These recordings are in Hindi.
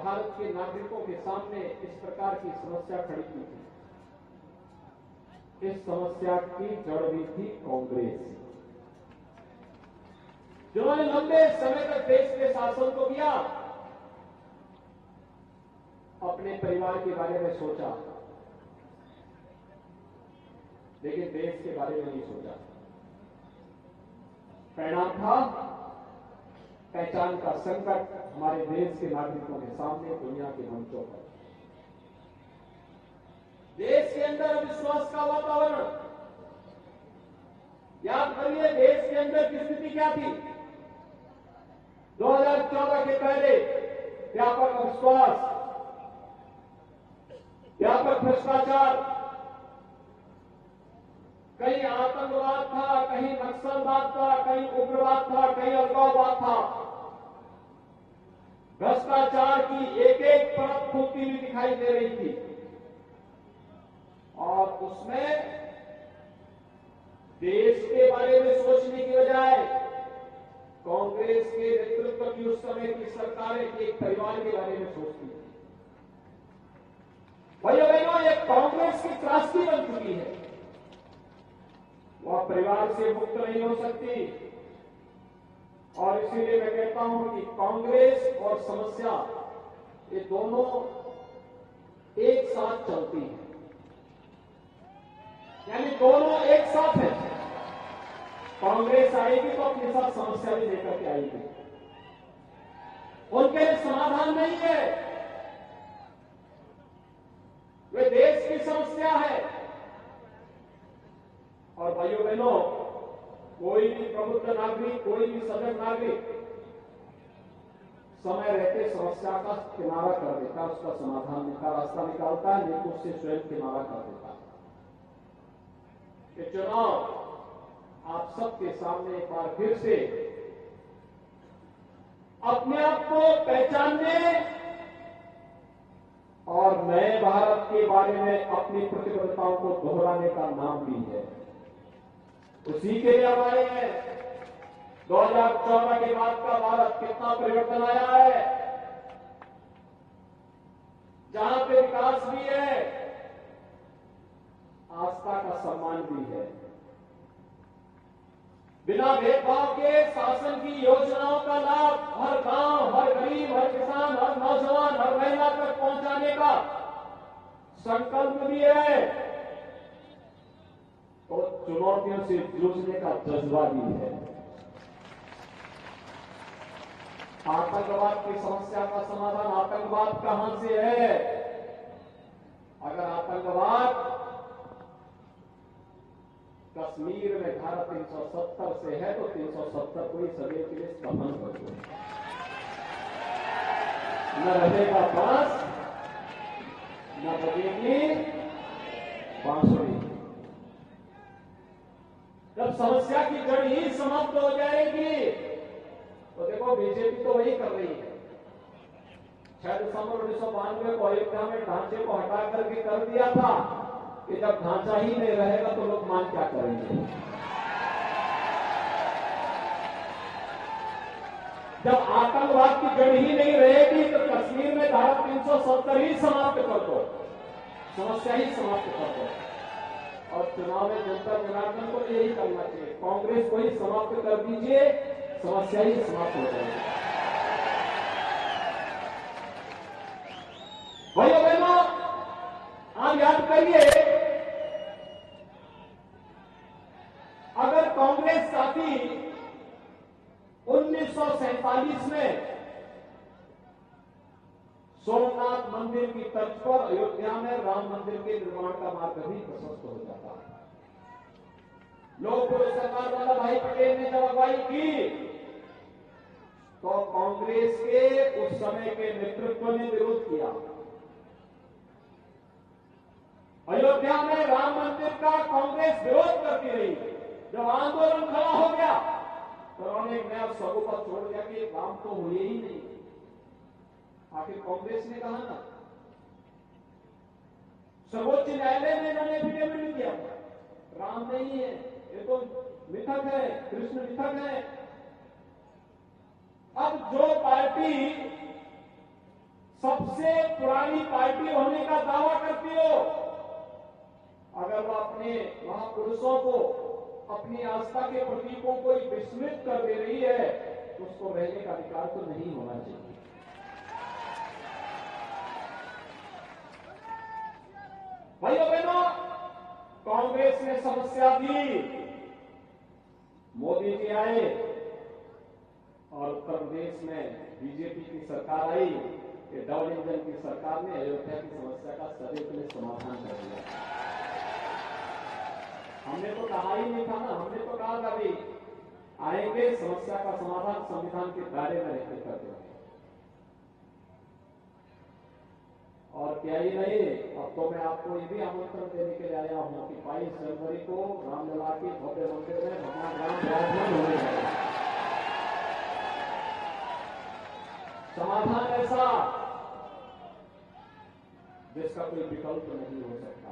भारत के नागरिकों के सामने इस प्रकार की समस्या खड़ी की थी। इस समस्या की जड़ भी थी कांग्रेस, जिन्होंने लंबे समय तक देश के शासन को किया, अपने परिवार के बारे में सोचा, लेकिन देश के बारे में नहीं सोचा। परिणाम था पहचान का संकट हमारे देश के नागरिकों के सामने, दुनिया के मंचों पर। देश के अंदर अविश्वास का वातावरण, याद करिए देश के अंदर की स्थिति क्या थी। 2014 के पहले व्यापक अविश्वास, व्यापक भ्रष्टाचार, कहीं आतंकवाद था, कहीं नक्सलवाद था, कहीं उग्रवाद था, कहीं अलगाववाद था। भ्रष्टाचार की एक एक परत फूटती हुई दिखाई दे रही थी और उसमें देश के बारे में सोचने की बजाय कांग्रेस के नेतृत्व की उस समय की सरकारें एक परिवार के बारे में सोचती थी। भाइयों बहनों, ये कांग्रेस की त्रासदी बन चुकी है। वह परिवार से मुक्त नहीं हो सकती और इसीलिए मैं कहता हूं कि कांग्रेस और समस्या ये दोनों एक साथ चलती हैं, यानी दोनों एक साथ हैं। कांग्रेस आएगी तो अपने साथ समस्या भी लेकर के आएगी। उनके लिए समाधान नहीं है, वे देश की समस्या है। और भाइयों बहनों, कोई भी प्रबुद्ध नागरिक, कोई भी सजग नागरिक समय रहते समस्या का किनारा कर देता, उसका समाधान का रास्ता निकालता है, नहीं तो उससे स्वयं किनारा कर देता है। ये चुनाव आप सबके सामने एक बार फिर से अपने आप को पहचानने और नए भारत के बारे में अपनी प्रतिबद्धताओं को दोहराने का नाम भी है। उसी के लिए हम आए हैं। 2014 के बाद का भारत कितना परिवर्तन आया है, जहां पे विकास भी है, आस्था का सम्मान भी है। बिना भेदभाव के शासन की योजनाओं का लाभ हर गांव, हर गरीब, हर किसान, हर नौजवान, हर महिला तक पहुंचाने का संकल्प भी है और चुनौतियों से जूझने का जज्बा भी है। आतंकवाद की समस्या का समाधान आतंकवाद कहां से है? अगर आतंकवाद कश्मीर में धारा 370 से है तो 370 को ही सभी के लिए दफन कर दो, न रहेगा बांस, न बजेगी बांसुरी। जब समस्या की जड़ ही समाप्त हो जाएगी तो देखो बीजेपी तो वही कर रही है। 6 दिसंबर 1992 को अयोध्या में ढांचे को हटा करके कर दिया था कि जब ढांचा ही नहीं रहेगा तो लोग मान क्या करेंगे। जब आतंकवाद की जड़ ही नहीं रहेगी तो कश्मीर में धारा 370 ही समाप्त कर दो, समस्या ही समाप्त कर दो। और चुनाव में जनता जनार्दन को यही करना चाहिए, कांग्रेस को ही समाप्त कर दीजिए, समस्या ही समाप्त हो जाएगी। भाइयों बहनों, आप याद करिए, अगर कांग्रेस चाहती 1947 में सोमनाथ मंदिर की तर्ज पर अयोध्या में राम मंदिर के निर्माण का मार्ग भी प्रशस्त हो जाता। लोक सरकार वल्लभ भाई पटेल ने जब अगुवाई की तो कांग्रेस के उस समय के नेतृत्व ने विरोध किया। अयोध्या में राम मंदिर का कांग्रेस विरोध करती रही। जब आंदोलन खड़ा हो गया तो उन्होंने एक नया स्वरूप छोड़ दिया कि राम तो हुए ही नहीं। आखिर कांग्रेस ने कहा ना, सर्वोच्च न्यायालय में इन्होंने एफिडेविट दिया, राम नहीं है, ये तो मिथक है, कृष्ण मिथक है। अब जो पार्टी सब पुरानी पार्टी होने का दावा करती हो, अगर वो अपने महापुरुषों को, अपनी आस्था के प्रतीकों को विस्मृत कर दे रही है तो उसको रहने का अधिकार तो नहीं होना चाहिए। भाइयों बहनों, कांग्रेस ने समस्या दी, मोदी जी आए और उत्तर प्रदेश में बीजेपी की सरकार आई कि डबल इंजन की सरकार ने अयोध्या की समस्या का सदैव के लिए समाधान कर दिया। हमने तो कहा ही नहीं था ना, हमने तो कहा था भाई आएंगे, समस्या का समाधान संविधान के दायरे में रहकर कर देंगे। और क्या ही नहीं, अब तो मैं आपको ये भी आमंत्रण देने के लिए आया हूं कि 22 जनवरी को रामलला के भव्य मंदिर में भगवान राम विराजमान होने जाएगा। समाधान ऐसा जिसका कोई विकल्प नहीं हो सकता।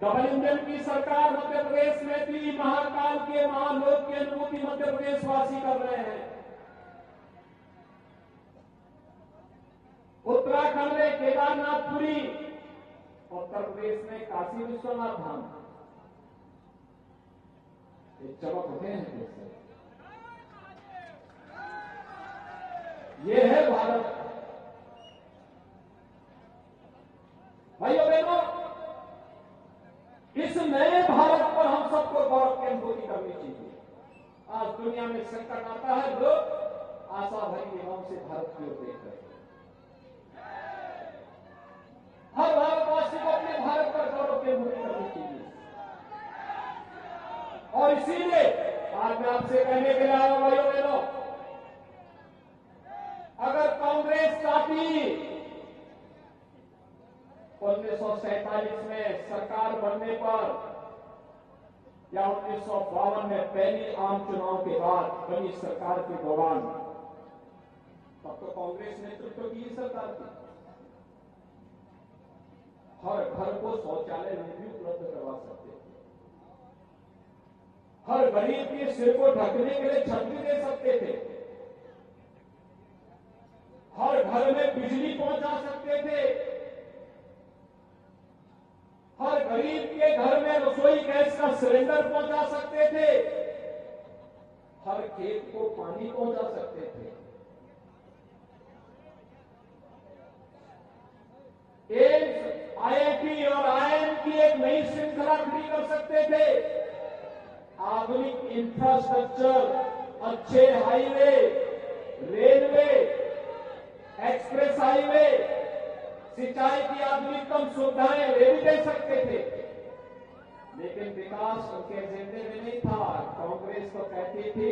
डबल इंजन की सरकार मध्य प्रदेश में थी, महाकाल के महालोक की अनुभूति मध्य प्रदेश वासी कर रहे हैं। उत्तराखंड में केदारनाथपुरी, उत्तर प्रदेश में काशी विश्वनाथ धाम, एक चमक होते हैं। ये है भारत। भाइयों बहनों, इस नए भारत पर हम सबको गौरव की अनुभूति करनी चाहिए। आज दुनिया में संकट आता है, लोग आशा भरी निगाहों से भारत की ओर देख रहे हैं। हर भारतवासी को अपने भारत पर गौरव की अनुभूति करनी चाहिए। और इसीलिए आज मैं आपसे कहने के लिए आया हूं, भाइयों बहनों, अगर कांग्रेस चाहती 1947 में सरकार बनने पर या 1952 में पहली आम चुनाव के बाद बनी सरकार के दौरान, तब तो कांग्रेस नेतृत्व की ही सरकार थी। हर घर को शौचालय भी उपलब्ध करवा सकते थे, हर गरीब के सिर को ढकने के लिए छत भी दे सकते थे, हर घर में बिजली पहुंचा सकते थे, हर गरीब के घर में रसोई गैस का सिलेंडर पहुंचा सकते थे, हर खेत को पानी पहुंचा सकते थे। एम्स, आईआईटी और आईआईएम की एक नई श्रृंखला खड़ी कर सकते थे। आधुनिक इंफ्रास्ट्रक्चर, अच्छे हाईवे, रेलवे, एक्सप्रेस हाईवे, सिंचाई की आधुनिकतम सुविधाएं वे भी दे सकते थे। लेकिन विकास उनके एजेंडे में नहीं था। कांग्रेस तो कहती थी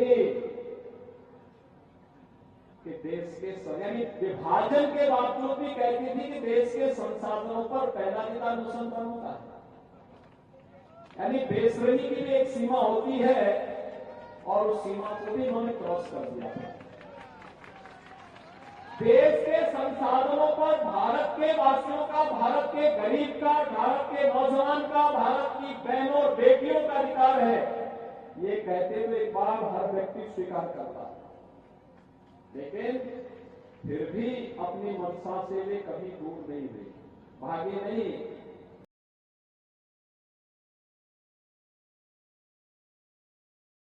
कि देश के, यानी विभाजन के बावजूद भी कहती थी कि देश के संसाधनों पर पहला नेता अनुसंधान होता है। यानी बेसब्री की भी एक सीमा होती है और उस सीमा को भी उन्होंने क्रॉस कर दिया है। देश के संसाधनों पर भारत के वासियों का, भारत के गरीब का, भारत के नौजवान का, भारत की बहनों और बेटियों का अधिकार है, ये कहते हुए एक बार हर व्यक्ति स्वीकार करता, लेकिन फिर भी अपनी मंशा से वे कभी दूर नहीं हुए, भागे नहीं।